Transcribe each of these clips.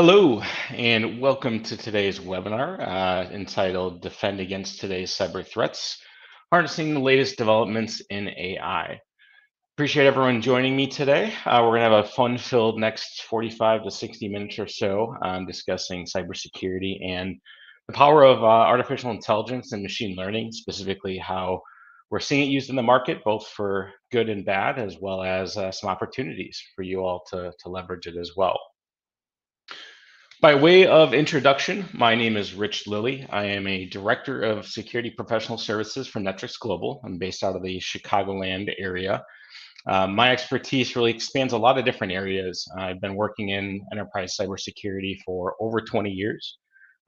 Hello, and welcome to today's webinar entitled Defend Against Today's Cyber Threats, Harnessing the Latest Developments in AI. Appreciate everyone joining me today. We're going to have a fun-filled next 45 to 60 minutes or so discussing cybersecurity and the power of artificial intelligence and machine learning, specifically how we're seeing it used in the market, both for good and bad, as well as some opportunities for you all to leverage it as well. By way of introduction, my name is Rich Lilly. I am a Director of Security Professional Services for Netrix Global. I'm based out of the Chicagoland area. My expertise really expands a lot of different areas. I've been working in enterprise cybersecurity for over 20 years.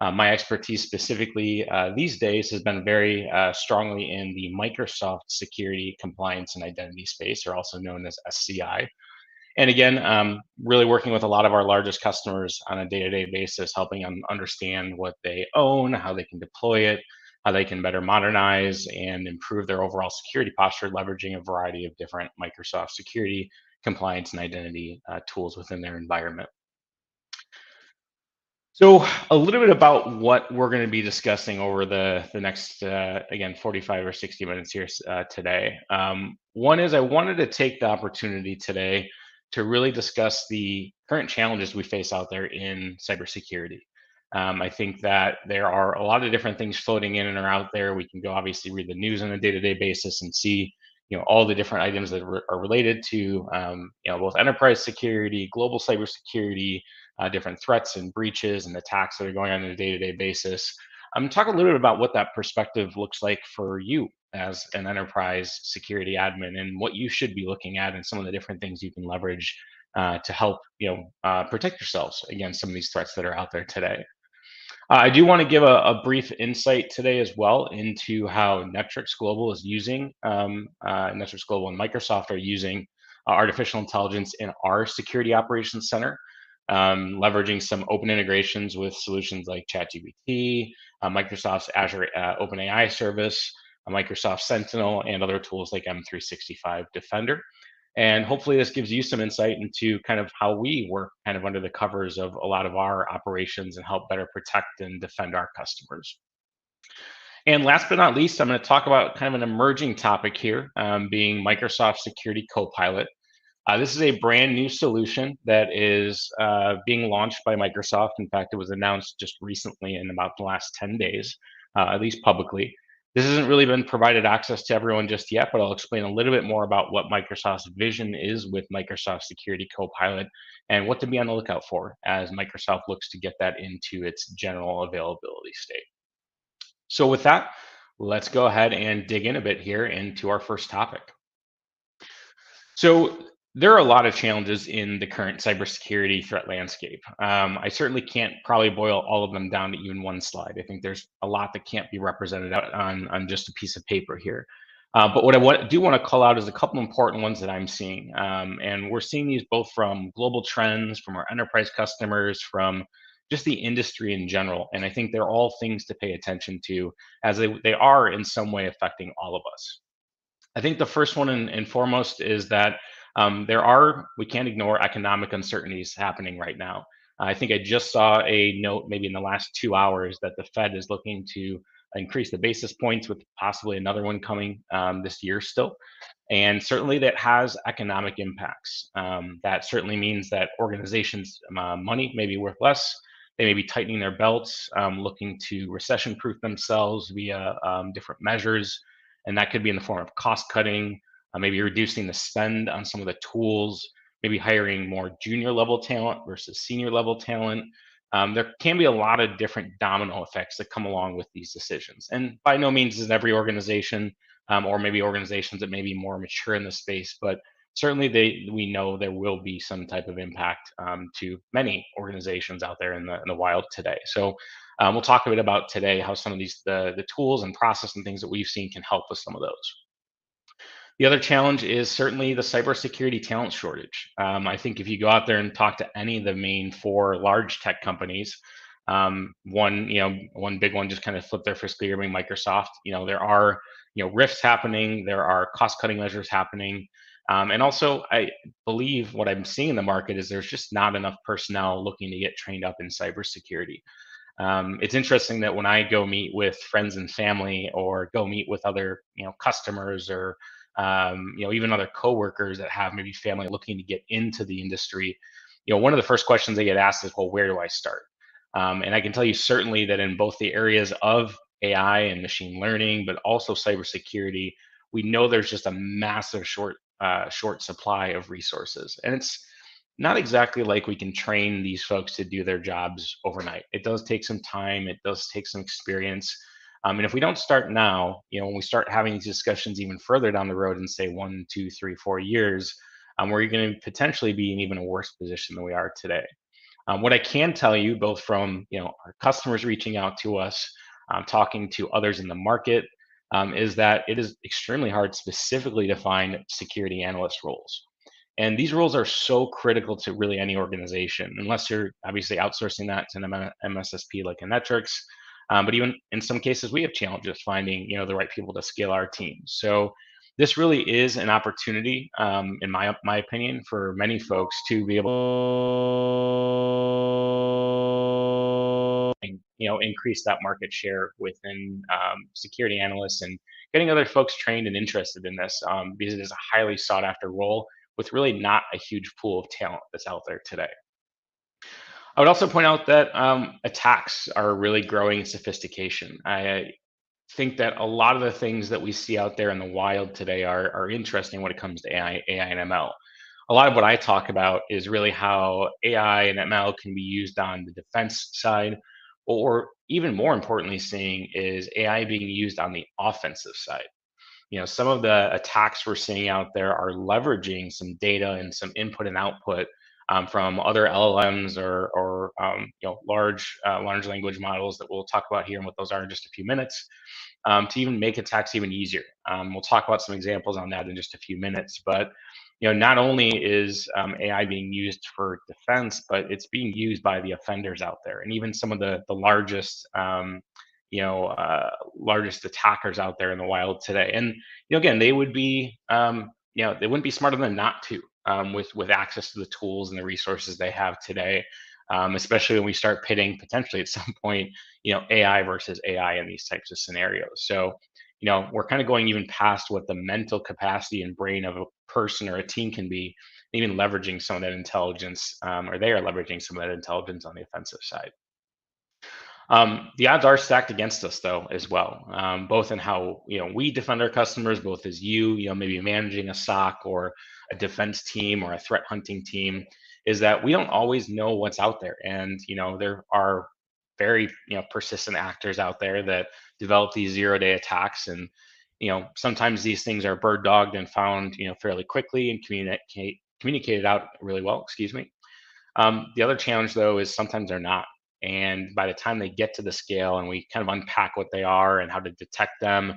My expertise specifically these days has been very strongly in the Microsoft Security Compliance and Identity space, or also known as SCI. And again, really working with a lot of our largest customers on a day-to-day basis, helping them understand what they own, how they can deploy it, how they can better modernize and improve their overall security posture, leveraging a variety of different Microsoft security, compliance, and identity tools within their environment. So a little bit about what we're going to be discussing over the next, again, 45 or 60 minutes here today. One is I wanted to take the opportunity today to really discuss the current challenges we face out there in cybersecurity. I think that there are a lot of different things floating in and are out there. We can go obviously read the news on a day-to-day basis and see, all the different items that are related to, both enterprise security, global cybersecurity, different threats and breaches and attacks that are going on a day-to-day basis. I'm talking a little bit about what that perspective looks like for you as an enterprise security admin and what you should be looking at and some of the different things you can leverage to help protect yourselves against some of these threats that are out there today. I do want to give a brief insight today as well into how Netrix Global is using, Netrix Global and Microsoft are using artificial intelligence in our security operations center, leveraging some open integrations with solutions like ChatGPT, Microsoft's Azure OpenAI service, Microsoft Sentinel, and other tools like M365 Defender. And hopefully this gives you some insight into kind of how we work kind of under the covers of a lot of our operations and help better protect and defend our customers. And last but not least, I'm going to talk about kind of an emerging topic here, being Microsoft Security Copilot. This is a brand new solution that is being launched by Microsoft. In fact, it was announced just recently in about the last 10 days, at least publicly. This hasn't really been provided access to everyone just yet, but I'll explain a little bit more about what Microsoft's vision is with Microsoft Security Copilot and what to be on the lookout for as Microsoft looks to get that into its general availability state. So with that, let's go ahead and dig in a bit here into our first topic. So there are a lot of challenges in the current cybersecurity threat landscape. I certainly can't probably boil all of them down to even one slide. I think there's a lot that can't be represented out on just a piece of paper here. But what I do want to call out is a couple important ones that I'm seeing. And we're seeing these both from global trends, from our enterprise customers, from just the industry in general. And I think they're all things to pay attention to as they are in some way affecting all of us. I think the first one and foremost is that we can't ignore economic uncertainties happening right now. I think I just saw a note maybe in the last 2 hours that the Fed is looking to increase the basis points with possibly another one coming this year still. And certainly that has economic impacts. That certainly means that organizations' money may be worth less. They may be tightening their belts, looking to recession proof themselves via different measures, and that could be in the form of cost cutting, maybe reducing the spend on some of the tools, maybe hiring more junior level talent versus senior level talent. There can be a lot of different domino effects that come along with these decisions. And by no means is every organization, or maybe organizations that may be more mature in the space, but certainly we know there will be some type of impact to many organizations out there in the wild today. So we'll talk a bit about today how some of the tools and process and things that we've seen can help with some of those. The other challenge is certainly the cybersecurity talent shortage. I think if you go out there and talk to any of the main four large tech companies, one big one just kind of flipped their fiscal year, being Microsoft. There are rifts happening, there are cost cutting measures happening. And also, I believe what I'm seeing in the market is there's just not enough personnel looking to get trained up in cybersecurity. It's interesting that when I go meet with friends and family, or go meet with other, customers, or even other coworkers that have maybe family looking to get into the industry, one of the first questions they get asked is, "Well, where do I start?" And I can tell you certainly that in both the areas of AI and machine learning, but also cybersecurity, we know there's just a massive short supply of resources, and it's not exactly like we can train these folks to do their jobs overnight. It does take some time. It does take some experience. And if we don't start now, when we start having these discussions even further down the road and say 1, 2, 3, 4 years, we're going to potentially be in even a worse position than we are today. What I can tell you, both from our customers reaching out to us, talking to others in the market, is that it is extremely hard, specifically to find security analyst roles. And these roles are so critical to really any organization, unless you're obviously outsourcing that to an MSSP like a Netrix. But even in some cases, we have challenges finding the right people to scale our team. So this really is an opportunity, in my opinion, for many folks to be able to increase that market share within security analysts, and getting other folks trained and interested in this, because it is a highly sought after role with really not a huge pool of talent that's out there today. I would also point out that attacks are really growing in sophistication. I think that a lot of the things that we see out there in the wild today are interesting when it comes to AI and ML. A lot of what I talk about is really how AI and ML can be used on the defense side, or even more importantly, seeing is AI being used on the offensive side. Some of the attacks we're seeing out there are leveraging some data and some input and output, from other LLMs, or large language models that we'll talk about here and what those are in just a few minutes, to even make attacks even easier. We'll talk about some examples on that in just a few minutes. But not only is AI being used for defense, but it's being used by the offenders out there, and even some of the largest largest attackers out there in the wild today. And again, they would be they wouldn't be smarter than not to, with access to the tools and the resources they have today. Especially when we start pitting potentially at some point, AI versus AI in these types of scenarios. So, we're kind of going even past what the mental capacity and brain of a person or a team can be, even leveraging some of that intelligence, or they are leveraging some of that intelligence on the offensive side. The odds are stacked against us, though, as well, both in how we defend our customers, both as maybe managing a SOC or a defense team or a threat hunting team, is that we don't always know what's out there, and there are very persistent actors out there that develop these zero-day attacks, and sometimes these things are bird dogged and found fairly quickly and communicated out really well. Excuse me. The other challenge, though, is sometimes they're not. And by the time they get to the scale and we kind of unpack what they are and how to detect them,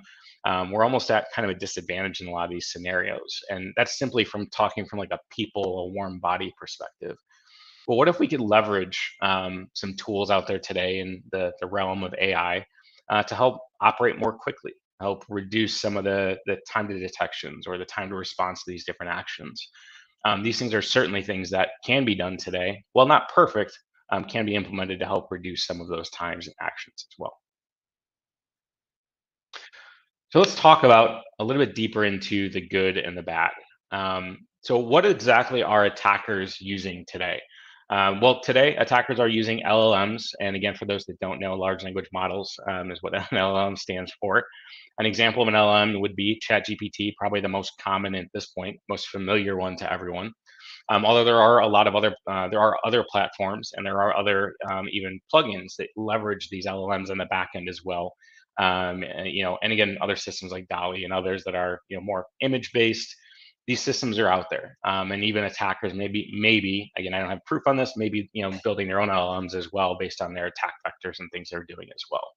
we're almost at kind of a disadvantage in a lot of these scenarios. And that's simply from talking from like a people, a warm body perspective. Well, what if we could leverage some tools out there today in the realm of AI, to help operate more quickly, help reduce some of the time to detections or the time to response to these different actions? These things are certainly things that can be done today. While not perfect, can be implemented to help reduce some of those times and actions as well. So let's talk about a little bit deeper into the good and the bad. So what exactly are attackers using today? Well, today attackers are using LLMs, and again, for those that don't know, large language models, is what an LLM stands for. An example of an LLM would be ChatGPT, probably the most common at this point, most familiar one to everyone. Although there are a lot of there are other platforms, and there are other, even plugins that leverage these LLMs in the back end as well. And again, other systems like Dolly and others that are more image based. These systems are out there, and even attackers maybe again, I don't have proof on this. Maybe building their own LLMs as well based on their attack vectors and things they're doing as well.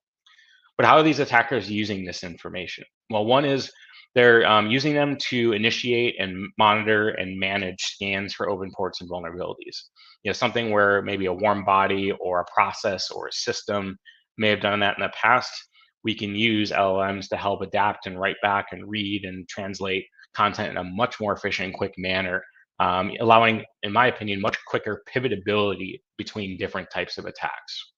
But how are these attackers using this information? Well, one is they're using them to initiate and monitor and manage scans for open ports and vulnerabilities. Something where maybe a warm body or a process or a system may have done that in the past. We can use LLMs to help adapt and write back and read and translate content in a much more efficient and quick manner, allowing, in my opinion, much quicker pivotability between different types of attacks.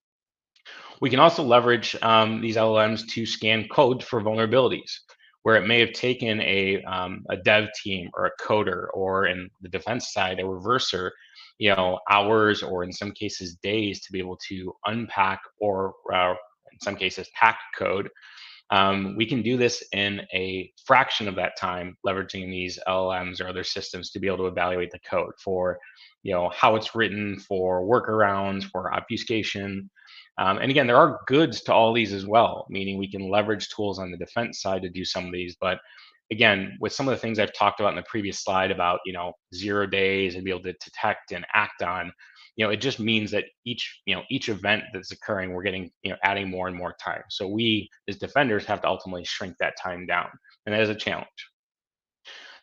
We can also leverage these LLMs to scan code for vulnerabilities, where it may have taken a dev team or a coder, or in the defense side, a reverser, hours or in some cases days to be able to unpack or in some cases hack code. We can do this in a fraction of that time, leveraging these LLMs or other systems to be able to evaluate the code for, how it's written, for workarounds, for obfuscation. And again, there are goods to all these as well, meaning we can leverage tools on the defense side to do some of these. But again, with some of the things I've talked about in the previous slide about, 0 days and be able to detect and act on, it just means that each event that's occurring, we're getting, adding more and more time. So we as defenders have to ultimately shrink that time down, and that is a challenge.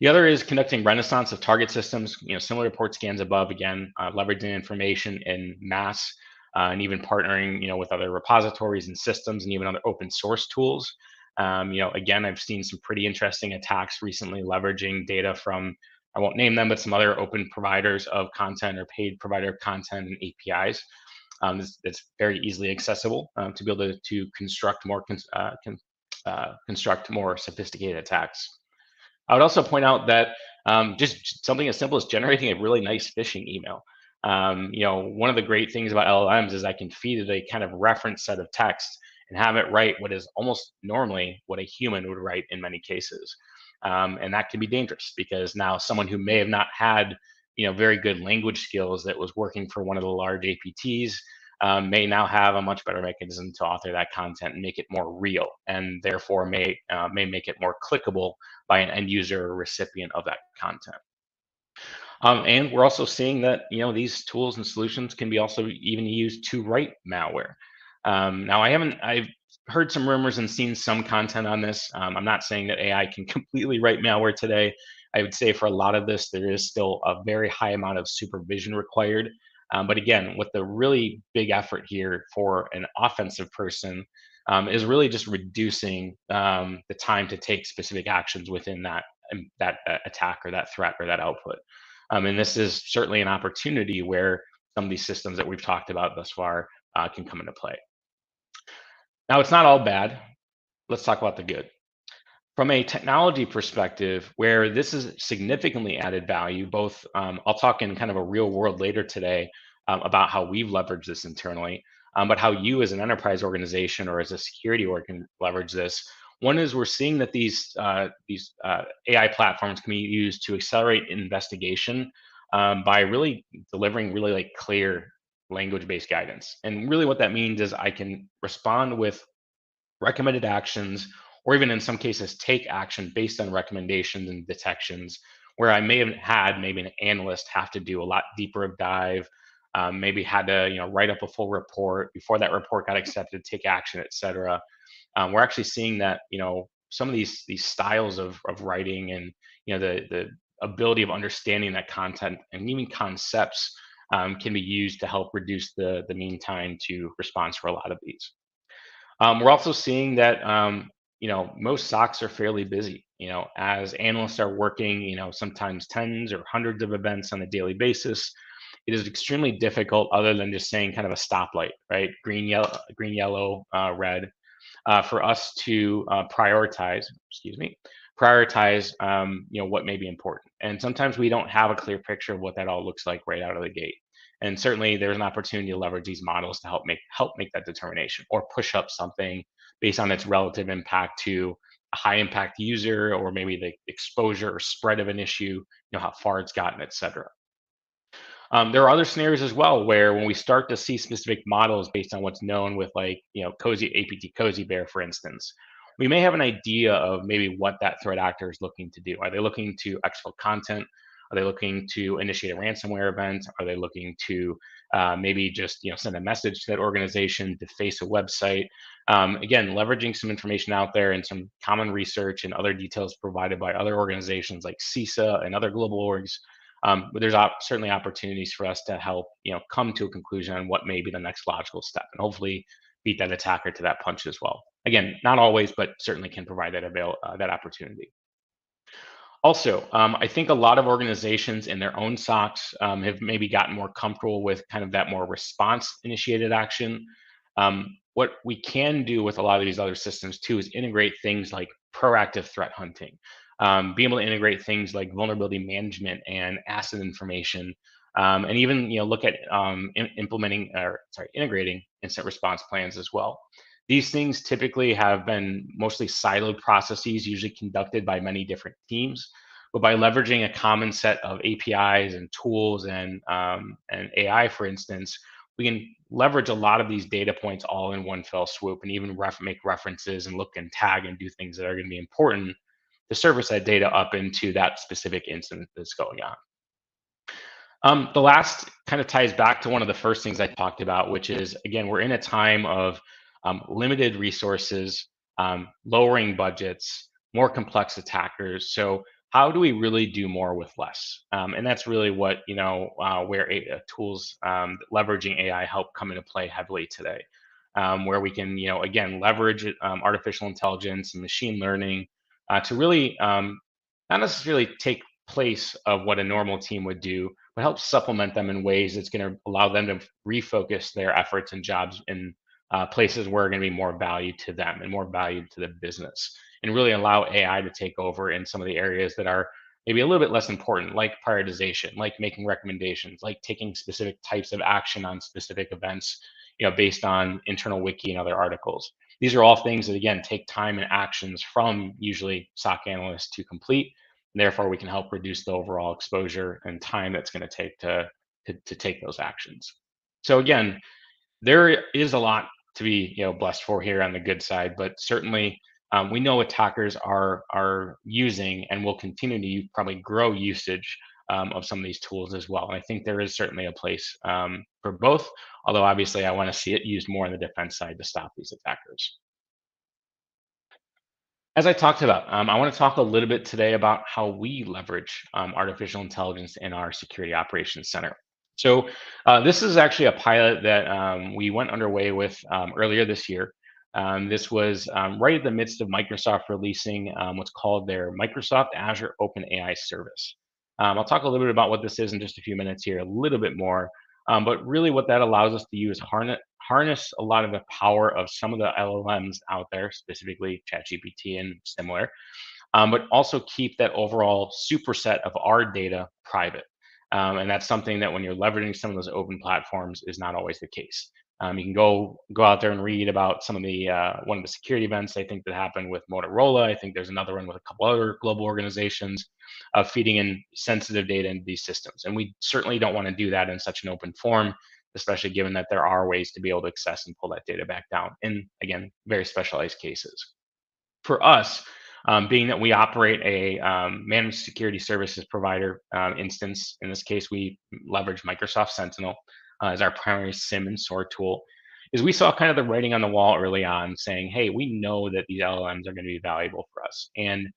The other is conducting renaissance of target systems, similar to port scans above, again, leveraging information in mass, and even partnering, with other repositories and systems and even other open source tools. Again, I've seen some pretty interesting attacks recently leveraging data from, I won't name them, but some other open providers of content or paid provider of content and APIs. It's very easily accessible to be able to construct more sophisticated attacks. I would also point out that just something as simple as generating a really nice phishing email. One of the great things about LLMs is I can feed it a kind of reference set of text and have it write what is almost normally what a human would write in many cases. And that can be dangerous because now someone who may have not had, very good language skills that was working for one of the large APTs may now have a much better mechanism to author that content and make it more real, and therefore may make it more clickable by an end user or recipient of that content. And we're also seeing that these tools and solutions can be also even used to write malware. Now, I've heard some rumors and seen some content on this. I'm not saying that AI can completely write malware today. I would say for a lot of this, there is still a very high amount of supervision required. But again, with the really big effort here for an offensive person is really just reducing the time to take specific actions within that attack or that threat or that output. And this is certainly an opportunity where some of these systems that we've talked about thus far can come into play. Now, it's not all bad. Let's talk about the good. From a technology perspective, where this is significantly added value, both I'll talk in kind of a real world later today about how we've leveraged this internally, but how you as an enterprise organization or as a security org can leverage this. One is we're seeing that these AI platforms can be used to accelerate investigation by really delivering really like clear language-based guidance. And really what that means is I can respond with recommended actions, or even in some cases take action based on recommendations and detections, where I may have had maybe an analyst have to do a lot deeper of dive, maybe had to write up a full report before that report got accepted, take action, et cetera. We're actually seeing that some of these styles of writing and the ability of understanding that content and even concepts can be used to help reduce the mean time to response for a lot of these. We're also seeing that most SOCs are fairly busy. As analysts are working, sometimes tens or hundreds of events on a daily basis, it is extremely difficult, other than just saying kind of a stoplight, right? Green, yellow, red, for us to prioritize, what may be important. And sometimes we don't have a clear picture of what that all looks like right out of the gate. And certainly there's an opportunity to leverage these models to help make that determination, or push up something based on its relative impact to a high impact user, or maybe the exposure or spread of an issue, how far it's gotten, et cetera. There are other scenarios as well where when we start to see specific models based on what's known with Cozy APT Cozy Bear, for instance, we may have an idea of maybe what that threat actor is looking to do. Are they looking to exfil content? Are they looking to initiate a ransomware event? Are they looking to maybe just send a message to that organization, deface a website? Again, leveraging some information out there and some common research and other details provided by other organizations like CISA and other global orgs. But there's certainly opportunities for us to help come to a conclusion on what may be the next logical step, and hopefully beat that attacker to that punch as well. Again, not always, but certainly can provide that opportunity. Also, I think a lot of organizations in their own SOCs have maybe gotten more comfortable with kind of that more response initiated action. What we can do with a lot of these other systems too is integrate things like proactive threat hunting, be able to integrate things like vulnerability management and asset information, and even look at implementing or sorry integrating incident response plans as well. These things typically have been mostly siloed processes, usually conducted by many different teams. But by leveraging a common set of APIs and tools and AI, for instance, we can leverage a lot of these data points all in one fell swoop, and even make references and look and tag and do things that are going to be important to service that data up into that specific incident that's going on. The last kind of ties back to one of the first things I talked about, which is again, we're in a time of limited resources, lowering budgets, more complex attackers. So, how do we really do more with less? And that's really what where tools leveraging AI help come into play heavily today, where we can again leverage artificial intelligence and machine learning to really not necessarily take place of what a normal team would do, but help supplement them in ways that's going to allow them to refocus their efforts and jobs in places where are going to be more value to them and more value to the business, and really allow AI to take over in some of the areas that are maybe a little bit less important, like prioritization, like making recommendations, like taking specific types of action on specific events, based on internal wiki and other articles. These are all things that again take time and actions from usually SOC analysts to complete. Therefore, we can help reduce the overall exposure and time that's going to take to take those actions. So again, there is a lot to be blessed for here on the good side, but certainly we know attackers are using and will continue to probably grow usage of some of these tools as well. And I think there is certainly a place for both, although obviously I want to see it used more on the defense side to stop these attackers. As I talked about, I want to talk a little bit today about how we leverage artificial intelligence in our security operations center. So, this is actually a pilot that we went underway with earlier this year. This was right in the midst of Microsoft releasing what's called their Microsoft Azure OpenAI service. I'll talk a little bit about what this is in just a few minutes here, a little bit more. But really, what that allows us to use harness a lot of the power of some of the LLMs out there, specifically ChatGPT and similar, but also keep that overall superset of our data private. And that's something that when you're leveraging some of those open platforms is not always the case. You can go out there and read about some of the one of the security events I think that happened with Motorola. I think there's another one with a couple other global organizations of feeding in sensitive data into these systems. And we certainly don't want to do that in such an open form, especially given that there are ways to be able to access and pull that data back down in, again, very specialized cases. For us, being that we operate a managed security services provider instance, in this case, we leverage Microsoft Sentinel as our primary SIM and SOAR tool, is we saw kind of the writing on the wall early on saying, hey, we know that these LLMs are going to be valuable for us. And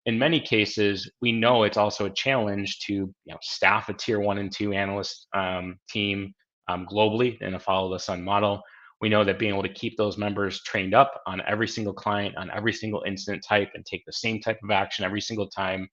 in many cases, we know it's also a challenge to staff a tier one and two analyst team globally in a follow the sun model. We know that being able to keep those members trained up on every single client, on every single incident type, and take the same type of action every single time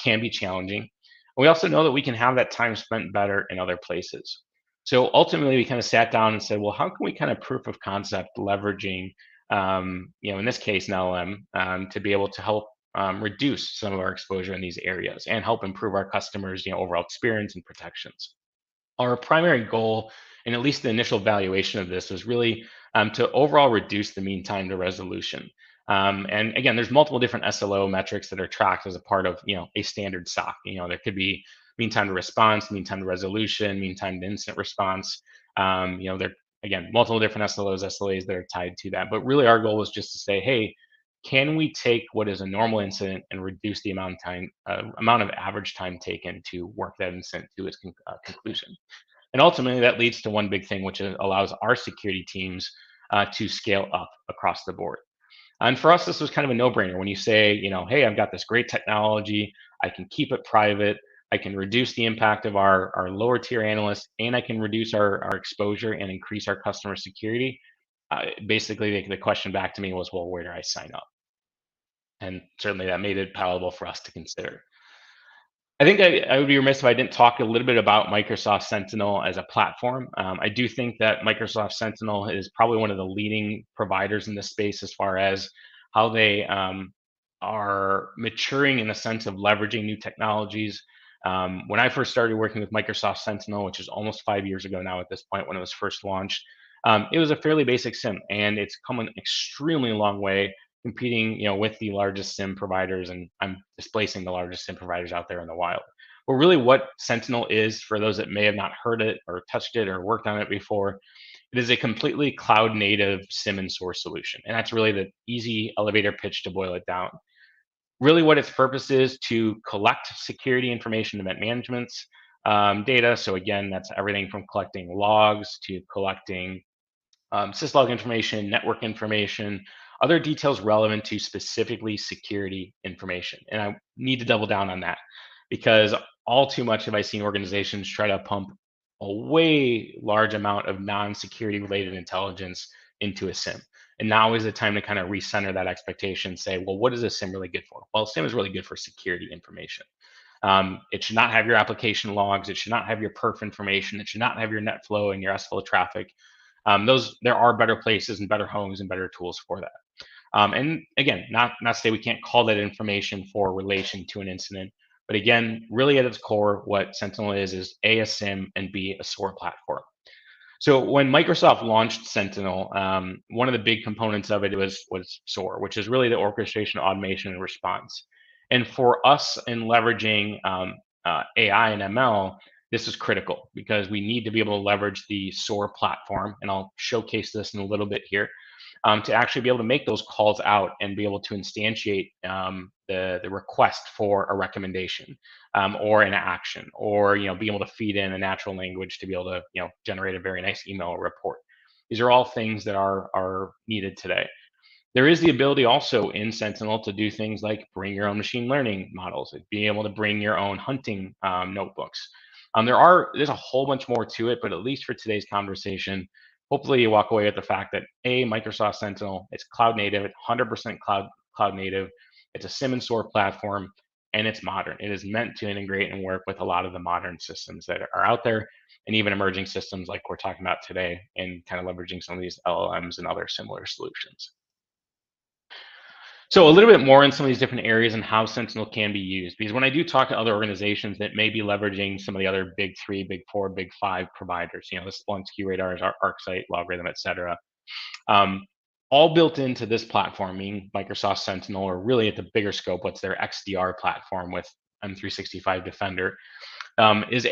can be challenging. And we also know that we can have that time spent better in other places. So ultimately, we kind of sat down and said, well, how can we kind of proof of concept leveraging, in this case, an LLM, to be able to help reduce some of our exposure in these areas and help improve our customers' overall experience and protections. Our primary goal, and at least the initial valuation of this, was really to overall reduce the mean time to resolution. And again, there's multiple different SLO metrics that are tracked as a part of a standard SOC. There could be mean time to response, mean time to resolution, mean time to incident response. There again multiple different SLOs, SLAs that are tied to that. But really, our goal was just to say, hey, can we take what is a normal incident and reduce the amount of average time taken to work that incident to its conclusion? And ultimately, that leads to one big thing, which allows our security teams to scale up across the board. And for us, this was kind of a no-brainer. When you say, hey, I've got this great technology, I can keep it private, I can reduce the impact of our lower tier analysts, and I can reduce our exposure and increase our customer security. Basically, the question back to me was, well, where do I sign up? And certainly that made it palatable for us to consider. I think I would be remiss if I didn't talk a little bit about Microsoft Sentinel as a platform. I do think that Microsoft Sentinel is probably one of the leading providers in this space as far as how they are maturing in the sense of leveraging new technologies. When I first started working with Microsoft Sentinel, which is almost 5 years ago now at this point when it was first launched, it was a fairly basic SIM, and it's come an extremely long way competing, with the largest SIM providers, and I'm displacing the largest SIM providers out there in the wild. But really, what Sentinel is, for those that may have not heard it or touched it or worked on it before, it is a completely cloud native SIM and source solution, and that's really the easy elevator pitch to boil it down. Really, what its purpose is to collect security information, event management's data. So again, that's everything from collecting logs to collecting syslog information, network information, other details relevant to specifically security information. And I need to double down on that because all too much have I seen organizations try to pump a way large amount of non-security related intelligence into a SIM. And now is the time to kind of recenter that expectation, say, well, what is a SIM really good for? Well, SIM is really good for security information. It should not have your application logs. It should not have your perf information. It should not have your net flow and your SFlow traffic. Those there are better places and better homes and better tools for that. And again, not to say we can't call that information for relation to an incident, but again, really at its core, what Sentinel is A, a SIM, and B, a SOAR platform. So when Microsoft launched Sentinel, one of the big components of it was SOAR, which is really the orchestration, automation, and response. And for us in leveraging AI and ML, this is critical because we need to be able to leverage the SOAR platform, and I'll showcase this in a little bit here, to actually be able to make those calls out and be able to instantiate the request for a recommendation or an action, or be able to feed in a natural language to be able to generate a very nice email or report. These are all things that are needed today. There is the ability also in Sentinel to do things like bring your own machine learning models, like being able to bring your own hunting notebooks. There's a whole bunch more to it, but at least for today's conversation, hopefully you walk away with the fact that Microsoft Sentinel, it's cloud native, it's 100% cloud native, it's a SIM and SOAR platform, and it's modern. It is meant to integrate and work with a lot of the modern systems that are out there, and even emerging systems like we're talking about today, and kind of leveraging some of these LLMs and other similar solutions. So a little bit more in some of these different areas and how Sentinel can be used, because when I do talk to other organizations that may be leveraging some of the other big three, big four, big five providers, the Splunk, QRadars, ArcSight, LogRhythm, et cetera, all built into this platform, meaning Microsoft Sentinel, or really at the bigger scope, what's their XDR platform with M365 Defender, is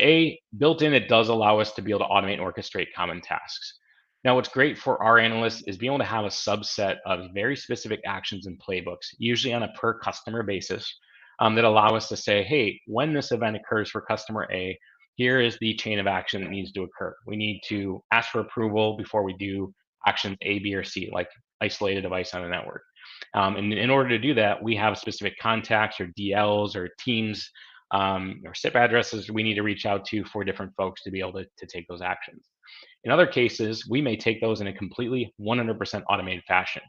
built in. It does allow us to be able to automate and orchestrate common tasks. Now, what's great for our analysts is being able to have a subset of very specific actions and playbooks, usually on a per customer basis, that allow us to say, hey, when this event occurs for customer A, here is the chain of action that needs to occur. We need to ask for approval before we do actions A, B, or C, like isolate a device on a network. And in order to do that, we have specific contacts or DLs or teams or SIP addresses we need to reach out to for different folks to be able to take those actions. In other cases, we may take those in a completely 100% automated fashion.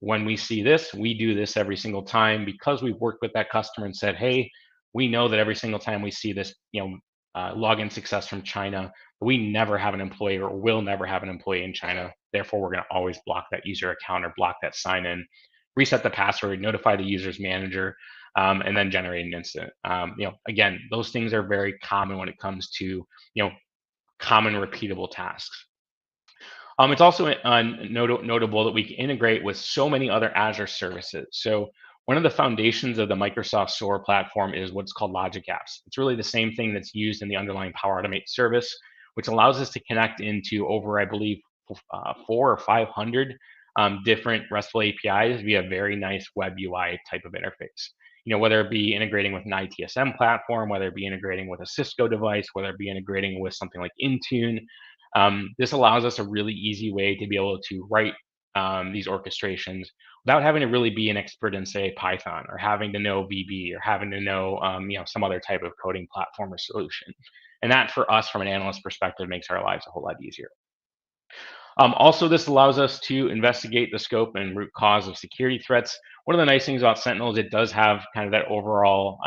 When we see this, we do this every single time because we've worked with that customer and said, hey, we know that every single time we see this, login success from China, we never have an employee or will never have an employee in China. Therefore, we're going to always block that user account or block that sign in, reset the password, notify the user's manager, and then generate an incident. Again, those things are very common when it comes to, common repeatable tasks. It's also notable that we can integrate with so many other Azure services. So one of the foundations of the Microsoft SOAR platform is what's called Logic Apps. It's really the same thing that's used in the underlying Power Automate service, which allows us to connect into over, I believe, 400 or 500 different RESTful APIs via very nice web UI type of interface. Whether it be integrating with an ITSM platform, whether it be integrating with a Cisco device, whether it be integrating with something like Intune, this allows us a really easy way to be able to write these orchestrations without having to really be an expert in, say, Python, or having to know VB, or having to know, some other type of coding platform or solution. And that, for us, from an analyst perspective, makes our lives a whole lot easier. Also, this allows us to investigate the scope and root cause of security threats. One of the nice things about Sentinel is it does have kind of that overall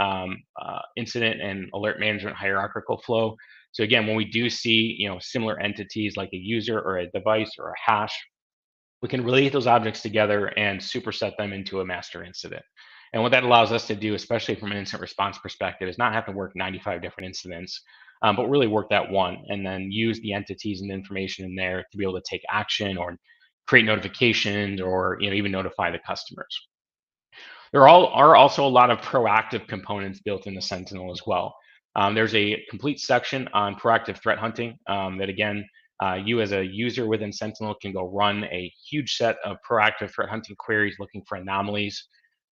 incident and alert management hierarchical flow. So again, when we do see similar entities like a user or a device or a hash, we can relate those objects together and superset them into a master incident. And what that allows us to do, especially from an incident response perspective, is not have to work 95 different incidents, but really work that one and then use the entities and information in there to be able to take action or create notifications or even notify the customers. Are also a lot of proactive components built into Sentinel as well. There's a complete section on proactive threat hunting that, again, you as a user within Sentinel can go run a huge set of proactive threat hunting queries looking for anomalies,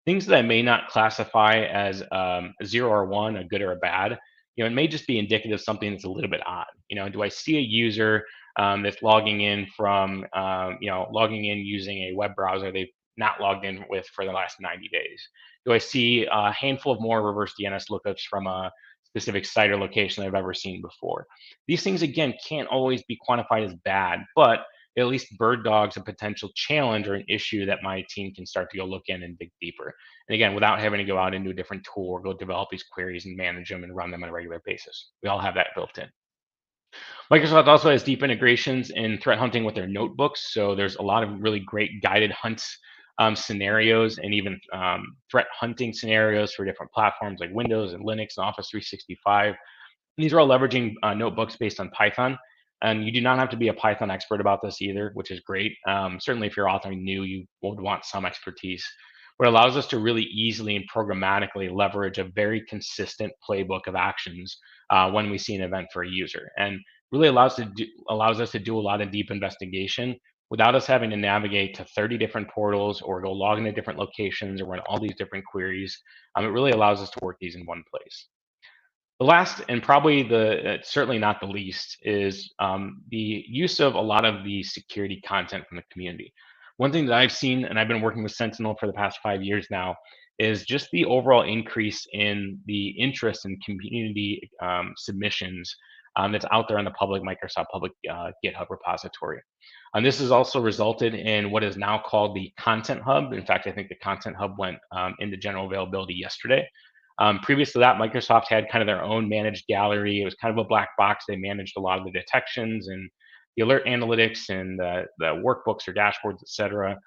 things that I may not classify as a zero or one, a good or a bad. It may just be indicative of something that's a little bit odd. Do I see a user that's logging in logging in using a web browser they've not logged in with for the last 90 days? Do I see a handful of more reverse DNS lookups from a specific site or location I've ever seen before? These things, again, can't always be quantified as bad, but at least bird dogs a potential challenge or an issue that my team can start to go look in and dig deeper. And again, without having to go out into a different tool or go develop these queries and manage them and run them on a regular basis. We all have that built in. Microsoft also has deep integrations in threat hunting with their notebooks. So there's a lot of really great guided hunts scenarios and even threat hunting scenarios for different platforms like Windows and Linux and Office 365. These are all leveraging notebooks based on Python. And you do not have to be a Python expert about this either, which is great. Certainly, if you're authoring new, you would want some expertise. But it allows us to really easily and programmatically leverage a very consistent playbook of actions when we see an event for a user, and really allows us to do a lot of deep investigation without us having to navigate to 30 different portals or go log into different locations or run all these different queries. It really allows us to work these in one place. The last, and probably certainly not the least, is the use of a lot of the security content from the community. One thing that I've seen, and I've been working with Sentinel for the past 5 years now, is just the overall increase in the interest in community submissions that's out there on the public Microsoft public GitHub repository. And this has also resulted in what is now called the Content Hub. In fact, I think the Content Hub went into general availability yesterday. Previous to that, Microsoft had kind of their own managed gallery. It was kind of a black box. They managed a lot of the detections and the alert analytics and the workbooks or dashboards, et cetera.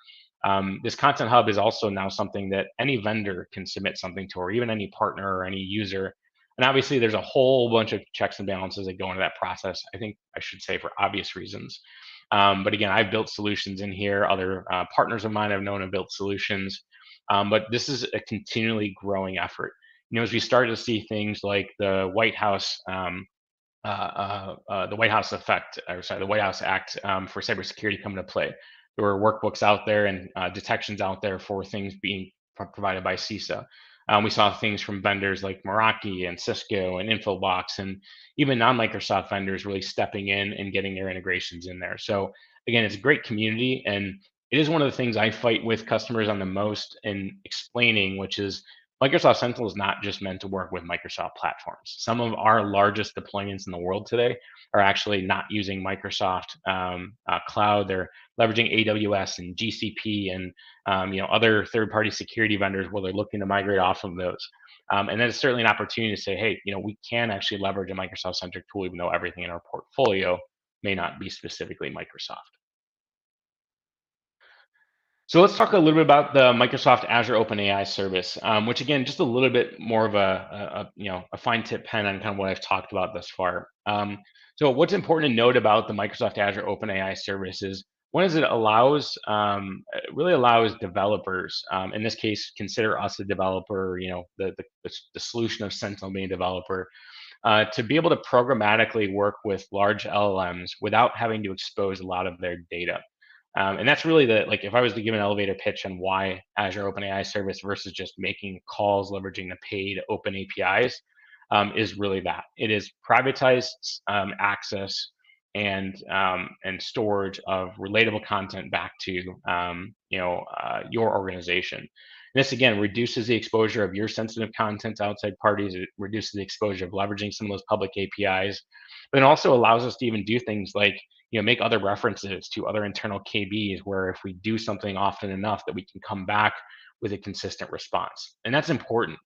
This Content Hub is also now something that any vendor can submit something to, or even any partner or any user. And obviously, there's a whole bunch of checks and balances that go into that process. I think I should say for obvious reasons. But again, I've built solutions in here. Other partners of mine I've known have built solutions. But this is a continually growing effort. As we start to see things like the White House effect, or sorry, the White House Act for cybersecurity come into play. There were workbooks out there and detections out there for things being provided by CISA. We saw things from vendors like Meraki and Cisco and Infobox, and even non-Microsoft vendors really stepping in and getting their integrations in there. So again, it's a great community, and it is one of the things I fight with customers on the most in explaining, which is Microsoft Sentinel is not just meant to work with Microsoft platforms. Some of our largest deployments in the world today are actually not using Microsoft cloud. They're leveraging AWS and GCP and other third-party security vendors where they're looking to migrate off of those. And then it's certainly an opportunity to say, hey, we can actually leverage a Microsoft-centric tool, even though everything in our portfolio may not be specifically Microsoft. So let's talk a little bit about the Microsoft Azure OpenAI service, which again, just a little bit more of a fine tip pen on kind of what I've talked about thus far. So what's important to note about the Microsoft Azure OpenAI service is one is it really allows developers, in this case, consider us a developer, the solution of Sentinel being a developer, to be able to programmatically work with large LLMs without having to expose a lot of their data. And that's really like if I was to give an elevator pitch on why Azure OpenAI service versus just making calls leveraging the paid open APIs, is really that. It is privatized access and storage of relatable content back to your organization. And this again reduces the exposure of your sensitive content to outside parties. It reduces the exposure of leveraging some of those public APIs, but it also allows us to even do things like make other references to other internal KBs where if we do something often enough that we can come back with a consistent response. And that's important.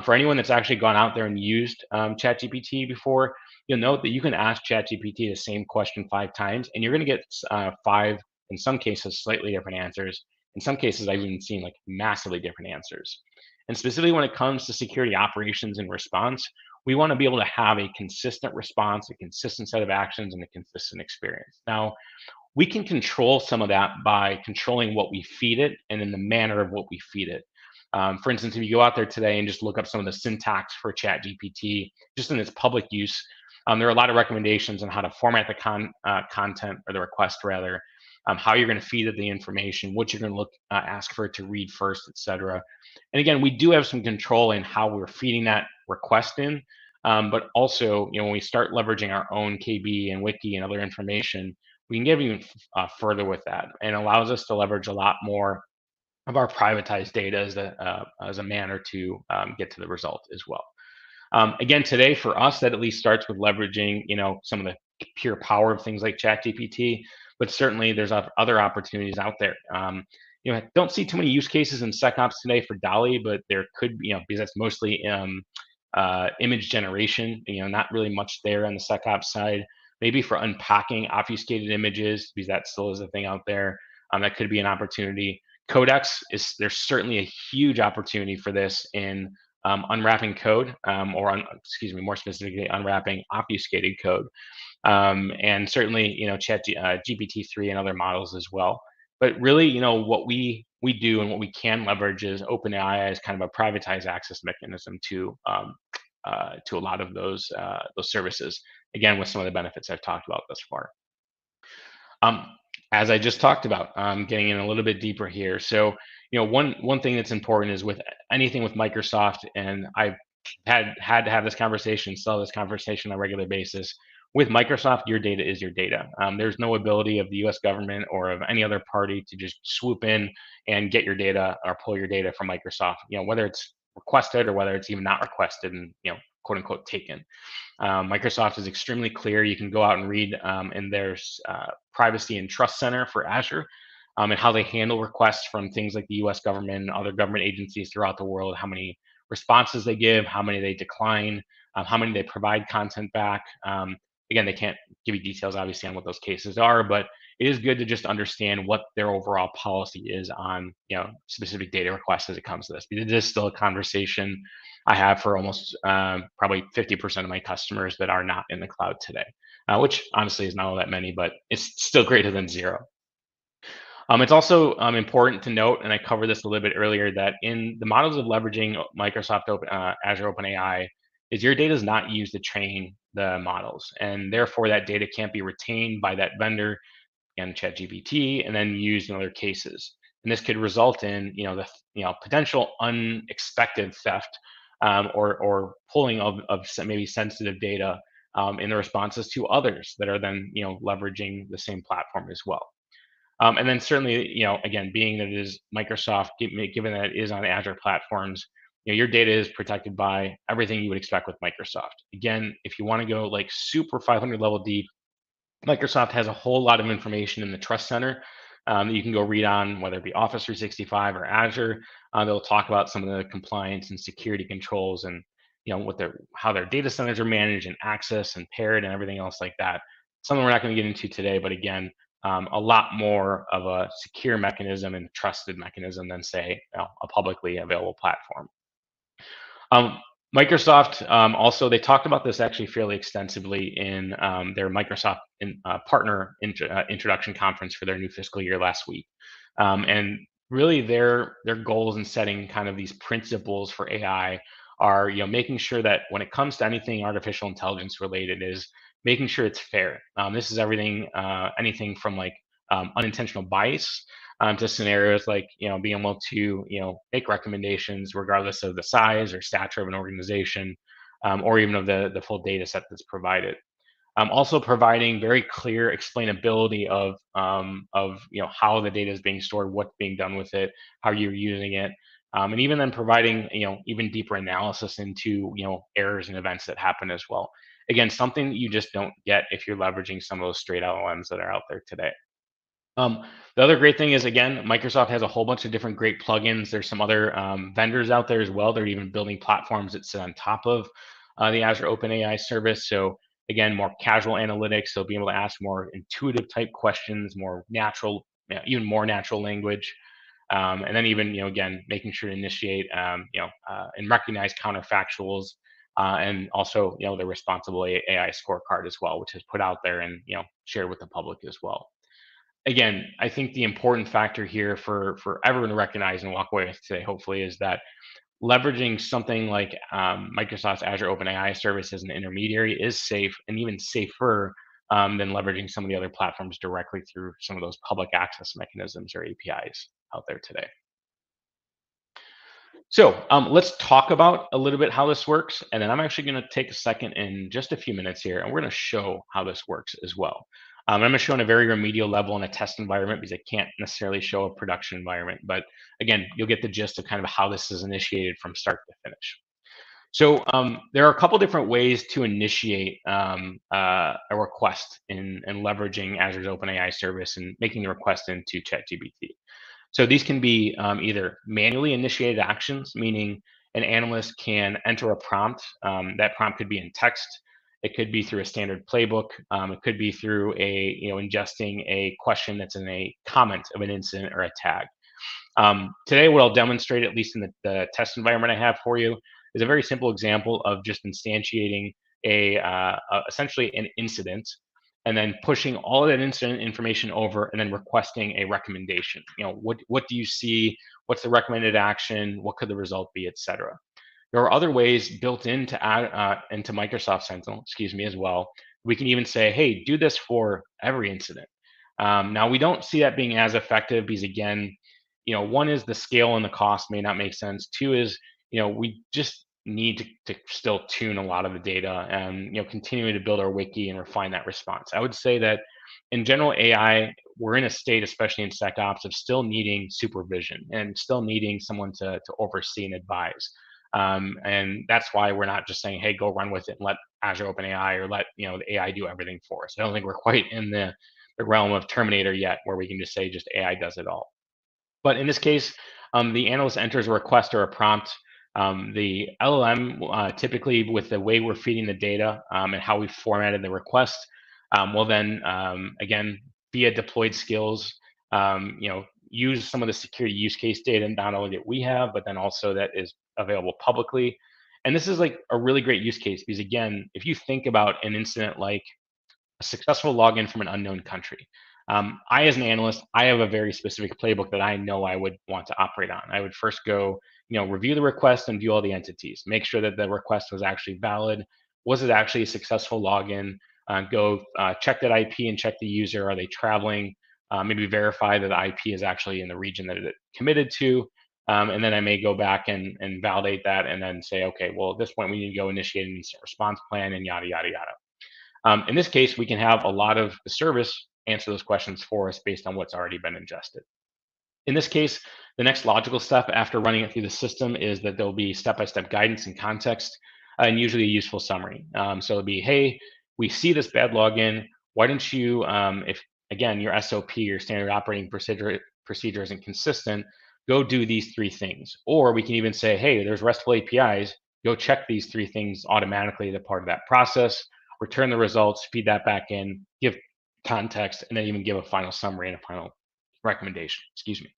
For anyone that's actually gone out there and used ChatGPT before, you'll note that you can ask ChatGPT the same question 5 times, and you're going to get five, in some cases, slightly different answers. In some cases, I've even seen like massively different answers. And specifically when it comes to security operations and response, we want to be able to have a consistent response, a consistent set of actions, and a consistent experience. Now, we can control some of that by controlling what we feed it and in the manner of what we feed it. For instance, if you go out there today and just look up some of the syntax for ChatGPT, just in its public use, there are a lot of recommendations on how to format the content or the request rather, how you're going to feed it the information, what you're going to ask for it to read first, etc. And again, we do have some control in how we're feeding that request in, but also, when we start leveraging our own KB and wiki and other information, we can get even further with that, and allows us to leverage a lot more of our privatized data as a manner to get to the result as well. Again, today for us, that at least starts with leveraging, some of the pure power of things like ChatGPT, but certainly there's other opportunities out there. I don't see too many use cases in SecOps today for DALI, but there could be, because that's mostly image generation, not really much there on the SecOps side. Maybe for unpacking obfuscated images, because that still is a thing out there. That could be an opportunity. Codex there's certainly a huge opportunity for this in unwrapping code, more specifically, unwrapping obfuscated code, and certainly, GPT-3 and other models as well. But really, what we do and what we can leverage is OpenAI as kind of a privatized access mechanism to a lot of those services. Again, with some of the benefits I've talked about thus far. Um, as I just talked about, getting in a little bit deeper here. So, one thing that's important is with anything with Microsoft, and I've had to have this conversation, still have this conversation on a regular basis. With Microsoft, your data is your data. There's no ability of the U.S. government or of any other party to just swoop in and get your data or pull your data from Microsoft. Whether it's requested or whether it's even not requested and quote unquote taken. Microsoft is extremely clear. You can go out and read in their Privacy and Trust Center for Azure, and how they handle requests from things like the US government and other government agencies throughout the world, how many responses they give, how many they decline, how many they provide content back. Again, they can't give you details, obviously, on what those cases are, but it is good to just understand what their overall policy is on specific data requests as it comes to this. Because it is still a conversation I have for almost probably 50% of my customers that are not in the cloud today, which honestly is not all that many, but it's still greater than zero. It's also important to note, and I covered this a little bit earlier, that in the models of leveraging Microsoft Azure OpenAI, is your data is not used to train the models, and therefore that data can't be retained by that vendor and ChatGPT and then used in other cases. And this could result in potential unexpected theft or pulling of maybe sensitive data in the responses to others that are then leveraging the same platform as well. And then certainly, again, being that it is Microsoft, given that it is on Azure platforms, your data is protected by everything you would expect with Microsoft. Again, if you want to go like super 500 level deep, Microsoft has a whole lot of information in the Trust Center that you can go read on, whether it be Office 365 or Azure. They'll talk about some of the compliance and security controls and how their data centers are managed and access and paired and everything else like that. Something we're not going to get into today, but again, a lot more of a secure mechanism and trusted mechanism than, say, a publicly available platform. Microsoft also, they talked about this actually fairly extensively in their Microsoft partner introduction conference for their new fiscal year last week. And really their goals in setting kind of these principles for AI are making sure that when it comes to anything artificial intelligence related is making sure it's fair. This is everything, anything from like unintentional bias to scenarios like being able to make recommendations regardless of the size or stature of an organization, or even of the full data set that's provided. Also providing very clear explainability of how the data is being stored, what's being done with it, how you're using it, and even then providing even deeper analysis into errors and events that happen as well. Again, something that you just don't get if you're leveraging some of those straight LLMs that are out there today. Um, the other great thing is, again, Microsoft has a whole bunch of different great plugins. There's some other vendors out there as well. They're even building platforms that sit on top of the Azure OpenAI service. So again, more casual analytics. They'll be able to ask more intuitive type questions, more natural, even more natural language. And then even, again, making sure to initiate, and recognize counterfactuals, and also, the responsible AI scorecard as well, which is put out there and, shared with the public as well. Again, I think the important factor here for everyone to recognize and walk away with today, hopefully, is that leveraging something like Microsoft's Azure OpenAI service as an intermediary is safe and even safer than leveraging some of the other platforms directly through some of those public access mechanisms or APIs out there today. So let's talk about a little bit how this works, and then I'm actually going to take a second in just a few minutes here, and we're going to show how this works as well. I'm going to show on a very remedial level in a test environment because I can't necessarily show a production environment. But again, you'll get the gist of kind of how this is initiated from start to finish. So there are a couple different ways to initiate a request in leveraging Azure's OpenAI service and making the request into ChatGPT. So these can be either manually initiated actions, meaning an analyst can enter a prompt. That prompt could be in text. It could be through a standard playbook. It could be through ingesting a question that's in a comment of an incident or a tag. Today, what I'll demonstrate, at least in the test environment I have for you, is a very simple example of just instantiating essentially an incident and then pushing all of that incident information over and then requesting a recommendation. What do you see? What's the recommended action? What could the result be, et cetera? There are other ways built into into Microsoft Sentinel, excuse me, as well. We can even say, hey, do this for every incident. Now, we don't see that being as effective because, again, one is the scale and the cost may not make sense. Two is, we just need to still tune a lot of the data and, continuing to build our wiki and refine that response. I would say that in general AI, we're in a state, especially in SecOps, of still needing supervision and still needing someone to oversee and advise. And that's why we're not just saying, hey, go run with it and let Azure OpenAI or let the AI do everything for us. I don't think we're quite in the realm of Terminator yet, where we can just say just AI does it all. But in this case, the analyst enters a request or a prompt. The LLM, typically with the way we're feeding the data and how we formatted the request, will then, again, via deployed skills, use some of the security use case data, not only that we have, but then also that is available publicly. And this is like a really great use case because, again, if you think about an incident like a successful login from an unknown country. I, as an analyst, I have a very specific playbook that I know I would want to operate on. I would first go, review the request and view all the entities, make sure that the request was actually valid. Was it actually a successful login? Go check that IP and check the user. Are they traveling? Maybe verify that the IP is actually in the region that it committed to. And then I may go back and validate that and then say, okay, well, at this point, we need to go initiate an incident response plan and yada, yada, yada. In this case, we can have a lot of the service answer those questions for us based on what's already been ingested. In this case, the next logical step after running it through the system is that there'll be step-by-step guidance and context, and usually a useful summary. So it'll be, hey, we see this bad login. Why don't you, if again your SOP, your standard operating procedure isn't consistent, go do these three things. Or we can even say, hey, there's RESTful APIs. Go check these three things automatically as a part of that process. Return the results, feed that back in, give context, and then even give a final summary and a final recommendation. Excuse me.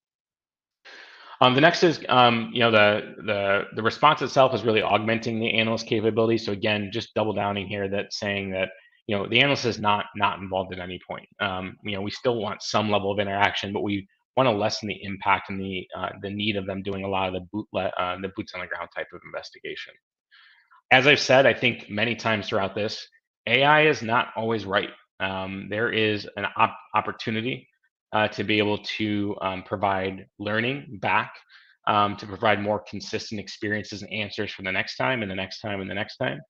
The next is, the response itself is really augmenting the analyst capability. So again, just double downing here that saying that, the analyst is not involved at any point. We still want some level of interaction, but we want to lessen the impact and the need of them doing a lot of the boots on the ground type of investigation. As I've said, I think many times throughout this, AI is not always right. There is an opportunity to be able to provide learning back, to provide more consistent experiences and answers for the next time and the next time and the next time.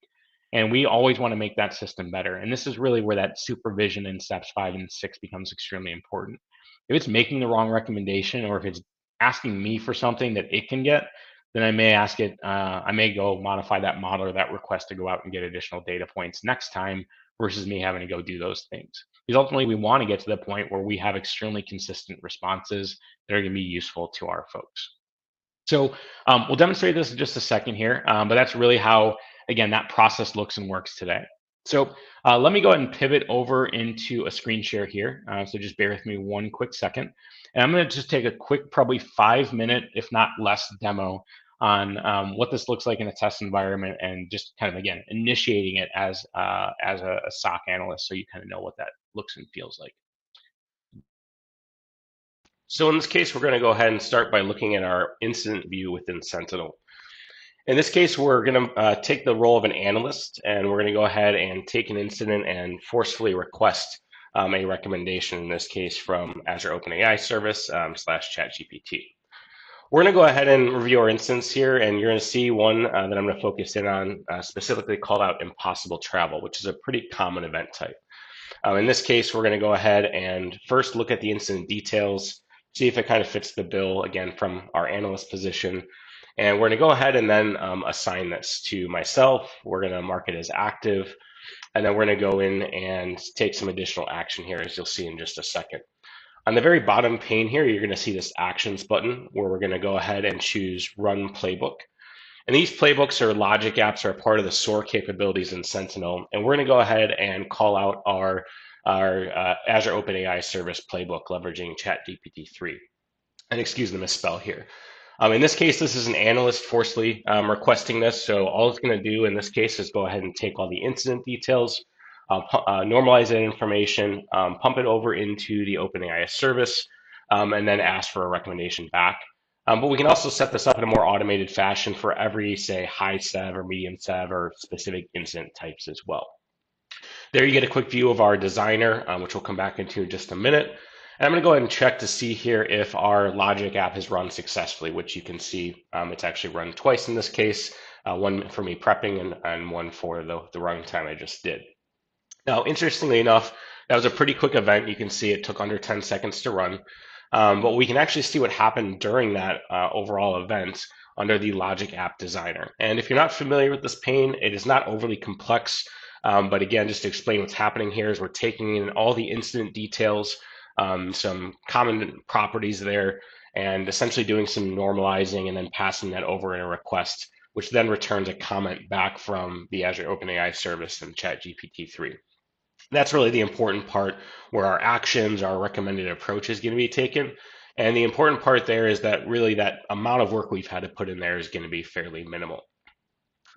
And we always want to make that system better. And this is really where that supervision in steps 5 and 6 becomes extremely important. If it's making the wrong recommendation or if it's asking me for something that it can get, then I may ask it, I may go modify that model or that request to go out and get additional data points next time versus me having to go do those things. Because ultimately, we want to get to the point where we have extremely consistent responses that are going to be useful to our folks. So we'll demonstrate this in just a second here, but that's really how, again, that process looks and works today. So let me go ahead and pivot over into a screen share here. So just bear with me one quick second. And I'm going to just take a quick, probably 5-minute, if not less, demo on what this looks like in a test environment and just kind of, again, initiating it as a SOC analyst so you kind of know what that looks and feels like. So in this case, we're going to go ahead and start by looking at our incident view within Sentinel. In this case, we're going to take the role of an analyst, and we're going to go ahead and take an incident and forcefully request a recommendation, in this case from Azure OpenAI service slash ChatGPT. We're going to go ahead and review our instance here, and you're going to see one that I'm going to focus in on, specifically called out impossible travel, which is a pretty common event type. In this case, we're going to go ahead and first look at the incident details, see if it kind of fits the bill, again, from our analyst position. And we're going to go ahead and then assign this to myself. We're going to mark it as active. And then we're going to go in and take some additional action here, as you'll see in just a second. On the very bottom pane here, you're going to see this actions button where we're going to go ahead and choose run playbook. And these playbooks or logic apps are part of the SOAR capabilities in Sentinel. And we're going to go ahead and call out our Azure OpenAI service playbook leveraging ChatGPT 3. And excuse the misspell here. In this case, this is an analyst forcefully requesting this. So all it's going to do in this case is go ahead and take all the incident details, normalize that information, pump it over into the OpenAI service, and then ask for a recommendation back. But we can also set this up in a more automated fashion for every, say, high SEV or medium SEV or specific incident types as well. There you get a quick view of our designer, which we'll come back into in just a minute. And I'm going to go ahead and check to see here if our logic app has run successfully, which you can see it's actually run twice in this case, one for me prepping and one for the runtime I just did. Now, interestingly enough, that was a pretty quick event. You can see it took under 10 seconds to run. But we can actually see what happened during that overall event under the Logic App Designer. And if you're not familiar with this pane, it is not overly complex. But again, just to explain what's happening here is we're taking in all the incident details, some common properties there, and essentially doing some normalizing and then passing that over in a request, which then returns a comment back from the Azure OpenAI service and ChatGPT 3. That's really the important part where our actions, our recommended approach is going to be taken. And the important part there is that really that amount of work we've had to put in there is going to be fairly minimal.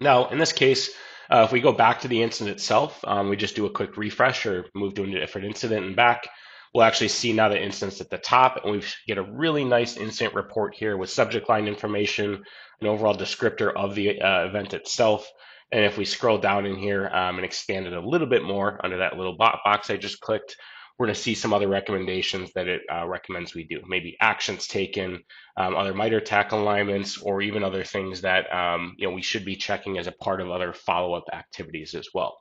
Now, in this case, if we go back to the incident itself, we just do a quick refresh or move to a different incident and back. We'll actually see now the instance at the top, and we get a really nice incident report here with subject line information, an overall descriptor of the event itself. And if we scroll down in here and expand it a little bit more under that little box I just clicked, we're going to see some other recommendations that it recommends we do. Maybe actions taken, other MITRE ATT&CK alignments, or even other things that we should be checking as a part of other follow-up activities as well.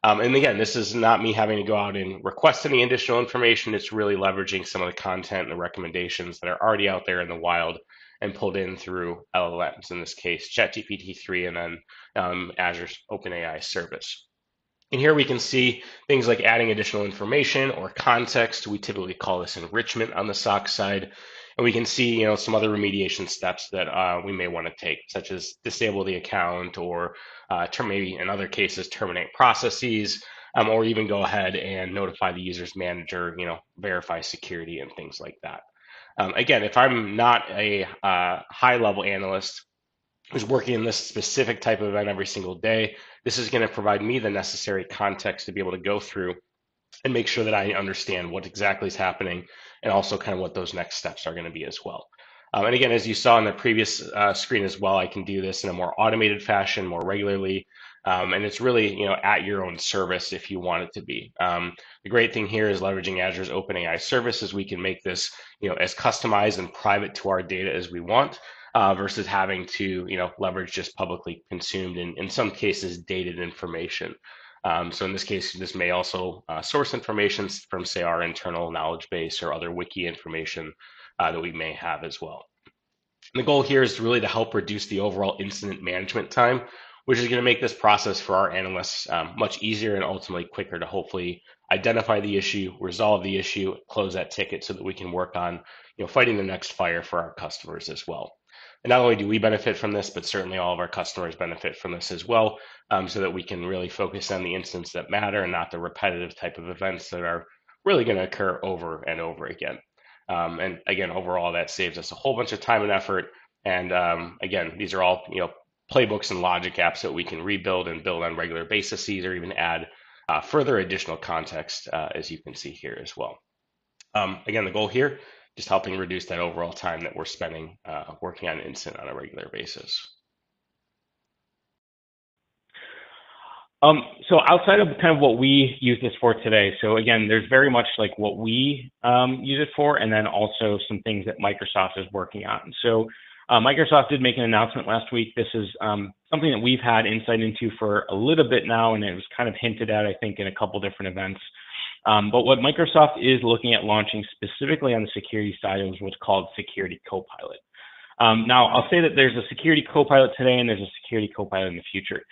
And again, this is not me having to go out and request any additional information. It's really leveraging some of the content and the recommendations that are already out there in the wild and pulled in through LLMs, in this case, ChatGPT 3 and then Azure's OpenAI service. And here we can see things like adding additional information or context. We typically call this enrichment on the SOC side. And we can see, some other remediation steps that we may want to take, such as disable the account or maybe in other cases terminate processes, or even go ahead and notify the user's manager, verify security and things like that. Again, if I'm not a high-level analyst who's working in this specific type of event every single day, this is going to provide me the necessary context to be able to go through and make sure that I understand what exactly is happening and also kind of what those next steps are going to be as well. And again, as you saw in the previous screen as well, I can do this in a more automated fashion, more regularly. And it's really, at your own service if you want it to be. The great thing here is leveraging Azure's OpenAI services. We can make this, as customized and private to our data as we want, versus having to, leverage just publicly consumed and in some cases dated information. So in this case, this may also source information from, say, our internal knowledge base or other wiki information that we may have as well. And the goal here is really to help reduce the overall incident management time, which is going to make this process for our analysts much easier and ultimately quicker to hopefully identify the issue, resolve the issue, close that ticket so that we can work on fighting the next fire for our customers as well. And not only do we benefit from this, but certainly all of our customers benefit from this as well, so that we can really focus on the incidents that matter and not the repetitive type of events that are really going to occur over and over again. And again, overall, that saves us a whole bunch of time and effort. And again, these are all playbooks and logic apps that we can rebuild and build on regular basis, or even add further additional context, as you can see here as well. Again, the goal here, just helping reduce that overall time that we're spending working on an incident on a regular basis. So outside of kind of what we use this for today, so again, there's very much like what we use it for, and then also some things that Microsoft is working on. So Microsoft did make an announcement last week. This is something that we've had insight into for a little bit now, and it was kind of hinted at, I think, in a couple different events. But what Microsoft is looking at launching specifically on the security side is what's called Security Copilot. Now, I'll say that there's a Security Copilot today, and there's a Security Copilot in the future.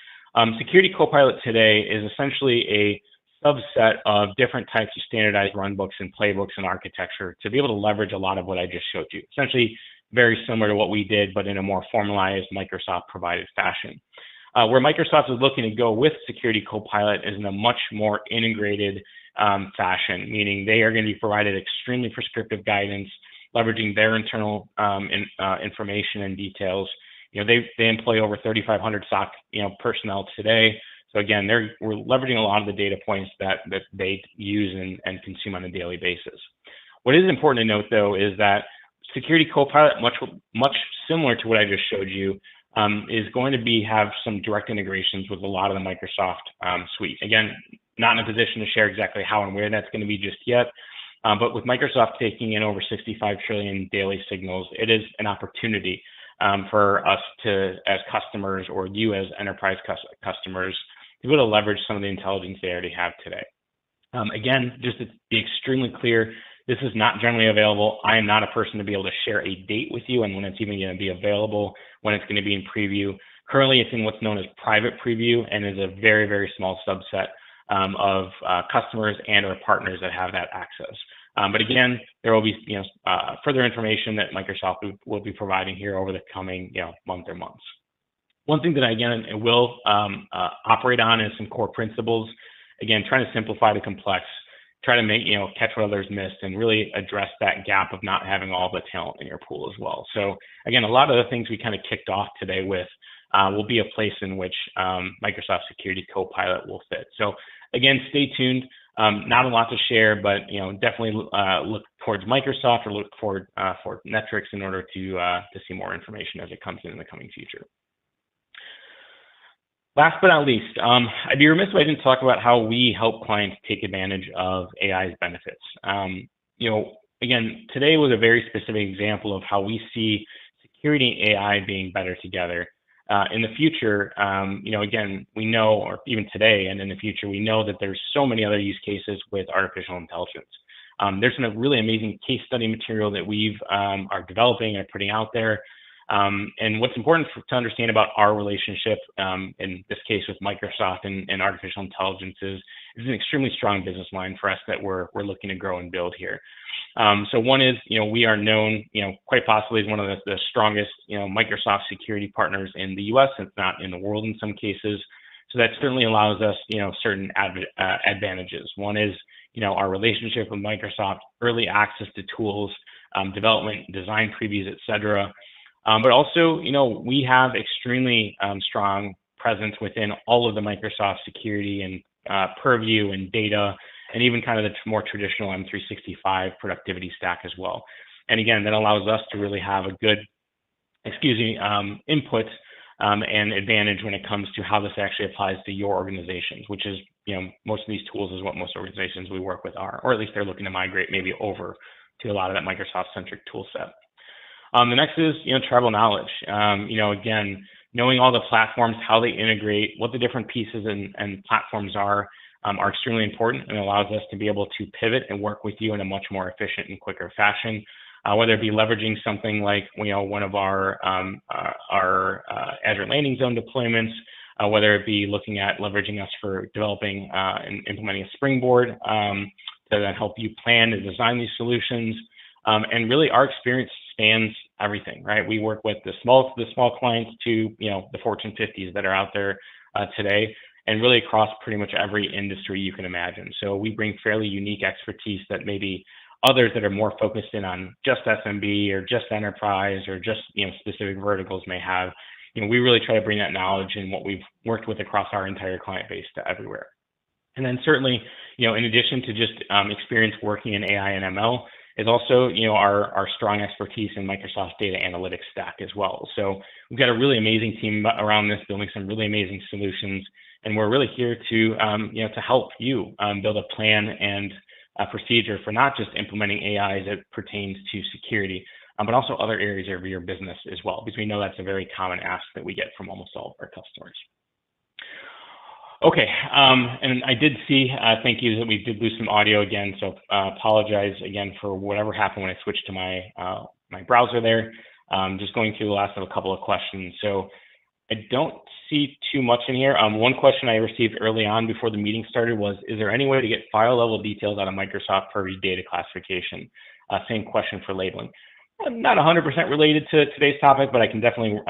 Security Copilot today is essentially a subset of different types of standardized runbooks and playbooks and architecture to be able to leverage a lot of what I just showed you. Essentially very similar to what we did, but in a more formalized Microsoft provided fashion. Where Microsoft is looking to go with Security Copilot is in a much more integrated fashion, meaning they are going to be provided extremely prescriptive guidance, leveraging their internal information and details. They employ over 3,500 SOC personnel today. So again, we're leveraging a lot of the data points that they use and consume on a daily basis. What is important to note, though, is that Security Copilot, much similar to what I just showed you, is going to have some direct integrations with a lot of the Microsoft suite. Again, not in a position to share exactly how and where that's going to be just yet. But with Microsoft taking in over 65 trillion daily signals, it is an opportunity for us to, as customers, or you as enterprise customers, to be able to leverage some of the intelligence they already have today. Again, just to be extremely clear, this is not generally available. I am not a person to be able to share a date with you and when it's even going to be available, when it's going to be in preview. Currently, it's in what's known as private preview and is a very, very small subset of customers and or partners that have that access. But again, there will be further information that Microsoft will be providing here over the coming month or months. One thing that again it will operate on is some core principles. Again, trying to simplify the complex, try to make catch what others missed, and really address that gap of not having all the talent in your pool as well. So again, a lot of the things we kind of kicked off today with will be a place in which Microsoft Security Copilot will fit. So again, stay tuned. Not a lot to share, but definitely look towards Microsoft or look forward for Netrix in order to see more information as it comes in the coming future. Last but not least, I'd be remiss if I didn't talk about how we help clients take advantage of AI's benefits. Again, today was a very specific example of how we see security and AI being better together. In the future, again, we know, or even today and in the future, we know that there's so many other use cases with artificial intelligence. There's some really amazing case study material that we've are developing and putting out there. And what's important to understand about our relationship, in this case with Microsoft and artificial intelligence, is an extremely strong business line for us that we're looking to grow and build here. So one is, we are known, quite possibly as one of the strongest, Microsoft security partners in the U.S., if not in the world in some cases. So that certainly allows us, certain advantages. One is, our relationship with Microsoft, early access to tools, development, design previews, et cetera. But also, we have extremely strong presence within all of the Microsoft security and purview and data, and even kind of the more traditional M365 productivity stack as well. And again, that allows us to really have a good, input and advantage when it comes to how this actually applies to your organizations, which is, most of these tools is what most organizations we work with are, or at least they're looking to migrate maybe over to a lot of that Microsoft-centric tool set. The next is, tribal knowledge. Again, knowing all the platforms, how they integrate, what the different pieces and platforms are extremely important, and allows us to be able to pivot and work with you in a much more efficient and quicker fashion. Whether it be leveraging something like one of our Azure landing zone deployments, whether it be looking at leveraging us for developing and implementing a springboard to then help you plan and design these solutions. And really our experience spans everything, right? We work with the small clients to the Fortune 50s that are out there today, and really across pretty much every industry you can imagine. So we bring fairly unique expertise that maybe others that are more focused in on just SMB or just enterprise or just specific verticals may have. We really try to bring that knowledge and what we've worked with across our entire client base to everywhere. And then certainly, in addition to just experience working in AI and ML, is also our strong expertise in Microsoft data analytics stack as well. So we've got a really amazing team around this, building some really amazing solutions, and we're really here to to help you build a plan and a procedure for not just implementing AI as it pertains to security, but also other areas of your business as well, because we know that's a very common ask that we get from almost all of our customers. Okay, and I did see, thank you, that we did lose some audio again, so apologize again for whatever happened when I switched to my my browser there. Just going through the last of a couple of questions. So I don't see too much in here. One question I received early on before the meeting started was, is there any way to get file level details out of Microsoft Purview data classification? Same question for labeling. Not 100% related to today's topic, but I can definitely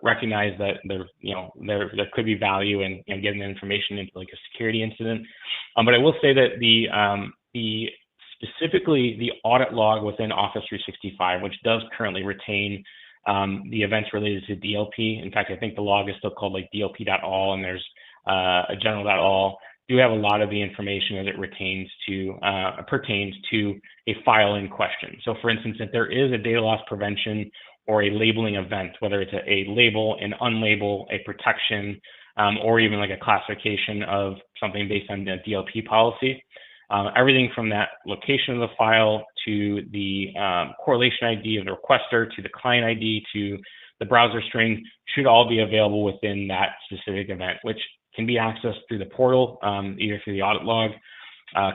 recognize that there could be value in getting the information into like a security incident. But I will say that the specifically the audit log within Office 365, which does currently retain the events related to DLP. In fact, I think the log is still called like DLP.all, and there's a general.all. Do have a lot of the information as it pertains to a file in question. So for instance, if there is a data loss prevention or a labeling event, whether it's a label, an unlabel, a protection, or even like a classification of something based on the DLP policy, everything from that location of the file to the correlation ID of the requester to the client ID to the browser string should all be available within that specific event, which can be accessed through the portal, either through the audit log,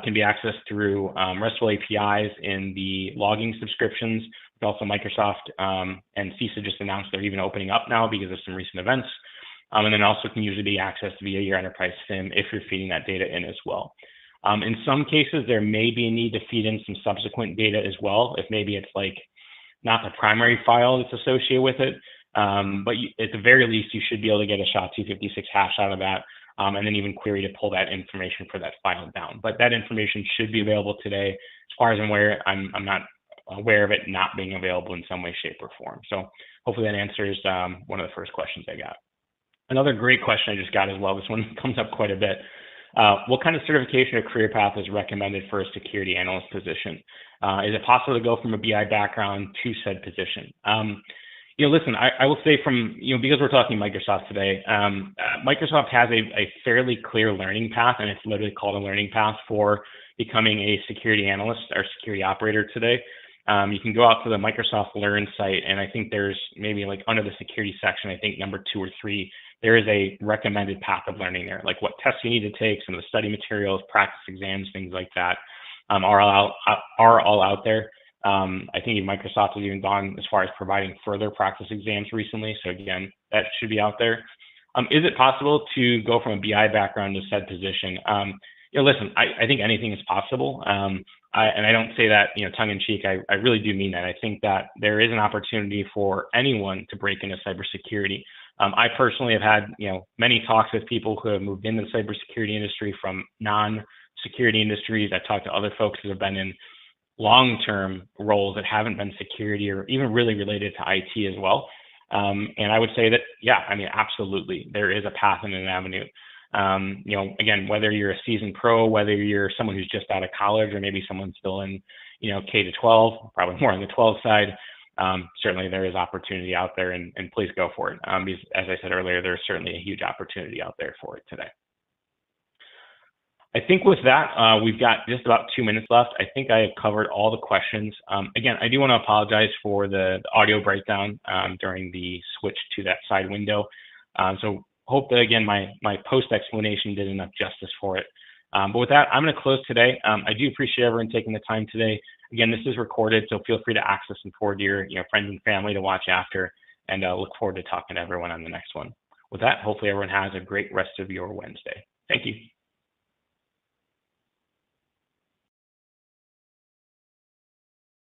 can be accessed through RESTful APIs in the logging subscriptions. But also Microsoft and CISA just announced they're even opening up now because of some recent events. And then also can usually be accessed via your enterprise SIM if you're feeding that data in as well. In some cases, there may be a need to feed in some subsequent data as well, if maybe it's like not the primary file that's associated with it. But at the very least, you should be able to get a SHA-256 hash out of that, and then even query to pull that information for that file down. But that information should be available today. As far as I'm aware, I'm not aware of it not being available in some way, shape, or form. So hopefully that answers one of the first questions I got. Another great question I just got as well, this one comes up quite a bit. What kind of certification or career path is recommended for a security analyst position? Is it possible to go from a BI background to said position? Listen, I will say from, because we're talking Microsoft today, Microsoft has a fairly clear learning path, and it's literally called a learning path for becoming a security analyst or security operator today. You can go out to the Microsoft Learn site, and I think there's maybe like under the security section, I think number 2 or 3, there is a recommended path of learning there, like what tests you need to take, some of the study materials, practice exams, things like that are all out there. I think Microsoft has even gone as far as providing further practice exams recently. So again, that should be out there. Is it possible to go from a BI background to said position? Listen, I think anything is possible. And I don't say that, tongue in cheek. I really do mean that. I think that there is an opportunity for anyone to break into cybersecurity. I personally have had, many talks with people who have moved into the cybersecurity industry from non-security industries. I've talked to other folks who have been in long-term roles that haven't been security or even really related to IT as well. And I would say that, yeah, I mean, absolutely, there is a path and an avenue. Again, whether you're a seasoned pro, whether you're someone who's just out of college, or maybe someone still in, K to 12, probably more on the 12 side, certainly there is opportunity out there, and please go for it. Because as I said earlier, there's certainly a huge opportunity out there for it today. I think with that, we've got just about 2 minutes left. I think I have covered all the questions. Again, I do want to apologize for the audio breakdown during the switch to that side window. So hope that, again, my post explanation did enough justice for it. But with that, I'm going to close today. I do appreciate everyone taking the time today. Again, this is recorded, so feel free to access and forward to your friends and family to watch after, and look forward to talking to everyone on the next one. With that, hopefully everyone has a great rest of your Wednesday. Thank you.